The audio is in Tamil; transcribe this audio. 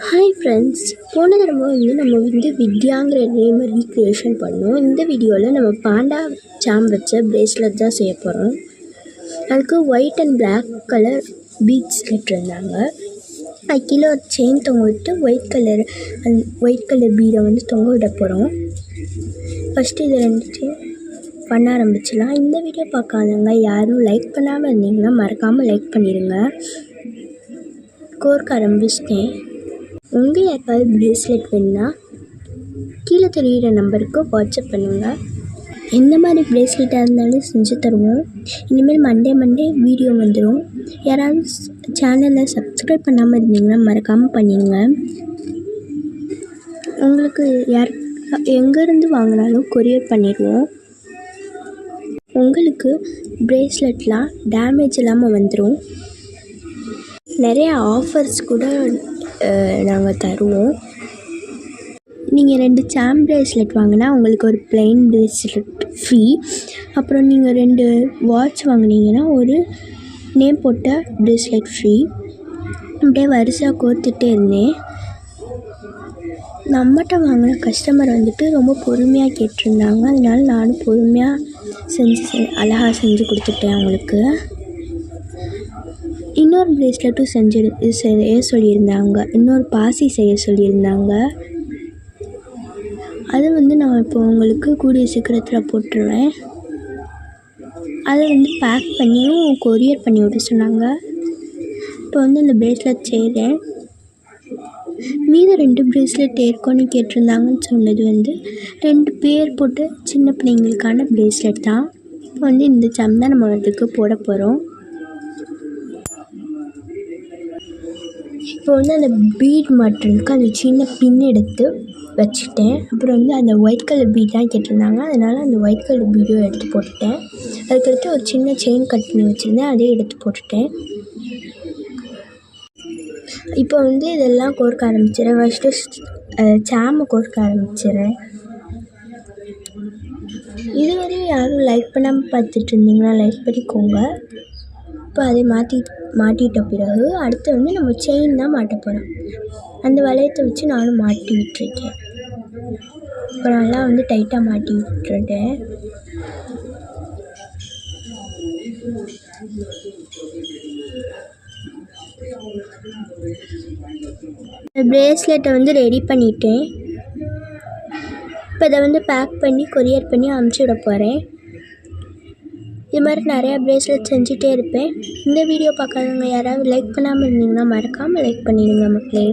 ஹாய் ஃப்ரெண்ட்ஸ், போன தடவை நம்ம வித்யாங்கிற நேம் ரீக்ரியேஷன் பண்ணோம். இந்த வீடியோவில் நம்ம பாண்டா சாம் வச்ச பிரேஸ்லெட் தான் செய்ய போகிறோம். அதுக்கு white and black colour beads கேட்டிருந்தாங்க. அது கீழே ஒரு செயின் தொங்க விட்டு ஒயிட் கலர் பீடை தொங்க விட போகிறோம். ஃபஸ்ட்டு இது ரெண்டுத்தையும் பண்ண ஆரம்பிச்சிடலாம். இந்த வீடியோ பார்க்காதவங்க யாரும் லைக் பண்ணாமல் இருந்தீங்கன்னா மறக்காமல் லைக் பண்ணிடுங்க. கோர்க்க ஆரம்பிச்சிட்டேன். உங்கள் யாருக்காவது பிரேஸ்லெட் வேணுன்னா கீழே தெரிகிற நம்பருக்கு வாட்ஸ்அப் பண்ணுங்கள். எந்த மாதிரி பிரேஸ்லெட்டாக இருந்தாலும் செஞ்சு தருவோம். இனிமேல் மண்டே வீடியோ வந்துடும். யாராவது சேனலை சப்ஸ்கிரைப் பண்ணாமல் இருந்தீங்கன்னா மறக்காமல் பண்ணிடுங்க. உங்களுக்கு எங்கேருந்து வாங்கினாலும் கொரியர் பண்ணிடுவோம். உங்களுக்கு பிரேஸ்லெட்லாம் டேமேஜ் இல்லாமல் வந்துடும். நிறைய ஆஃபர்ஸ் கூட நாங்கள் தருவோம். நீங்கள் 2 சாம் பிரேஸ்லெட் வாங்கினா உங்களுக்கு ஒரு ப்ளைன் பிரேஸ்லெட் ஃப்ரீ. அப்புறம் நீங்கள் 2 வாட்ச் வாங்கினீங்கன்னா ஒரு நேம் போட்ட பிரேஸ்லெட் ஃப்ரீ. அப்படியே வரிசையாக கோர்த்துட்டே இருந்தேன். நம்மகிட்ட வாங்கின கஸ்டமர் ரொம்ப பொறுமையாக கேட்டிருந்தாங்க. அதனால நானும் பொறுமையாக அழகாக செஞ்சு கொடுத்துட்டேன் அவங்களுக்கு. இன்னொரு பிரேஸ்லெட்டும் செய்ய சொல்லியிருந்தாங்க. இன்னொரு பாசி செய்ய சொல்லியிருந்தாங்க. அது நான் இப்போ உங்களுக்கு கூடிய சீக்கிரத்தில் போட்டுருவேன். அதை பேக் பண்ணியும் கொரியர் பண்ணி விட சொன்னாங்க. இப்போ இந்த பிரேஸ்லெட் செய்கிறேன். மீது 2 பிரேஸ்லெட் ஏற்கனவே கேட்டிருந்தாங்கன்னு சொன்னது 2 பேர் போட்டு சின்ன பிள்ளைங்களுக்கான பிரேஸ்லெட் தான். இப்போ இந்த சம் தான் நம்ம அதுக்கு போட போகிறோம். இப்போ அந்த பீட் மாட்டுறதுக்கு அந்த சின்ன பின் எடுத்து வச்சுட்டேன். அப்புறம் அந்த ஒயிட் கலர் பீட் தான் கேட்டிருந்தாங்க. அதனால் அந்த ஒயிட் கலர் பீடும் எடுத்து போட்டுட்டேன். அதுக்கடுத்து ஒரு சின்ன செயின் கட் பண்ணி வச்சுருந்தேன், அதையும் எடுத்து போட்டுட்டேன். இப்போ இதெல்லாம் கோர்க்க ஆரம்பிச்சிடுறேன். ஃபஸ்ட்டு சாமை கோர்க்க ஆரம்பிச்சிடுறேன். இதுவரையும் யாரும் லைக் பண்ணாமல் பார்த்துட்டு இருந்தீங்கன்னா லைக் பண்ணிக்கோங்க. இப்போ அதை மாட்டிட்ட பிறகு அடுத்து நம்ம செயின் தான் மாட்ட போகிறோம். அந்த வளையத்தை வச்சு நானும் மாட்டி விட்டுருக்கேன். இப்போ நல்லா டைட்டாக மாட்டி விட்டுருட்டேன். பிரேஸ்லெட்டை ரெடி பண்ணிட்டேன். இப்போ இதை பேக் பண்ணி கொரியர் பண்ணி அனுப்பிச்சி விட போகிறேன். இது மாதிரி நிறையா பிரேஸ்லெட் செஞ்சுட்டே இருப்பேன். இந்த வீடியோ பார்க்காதவங்க யாராவது லைக் பண்ணாமல் இருந்தீங்கன்னா மறக்காமல் லைக் பண்ணிடுங்க மக்களே.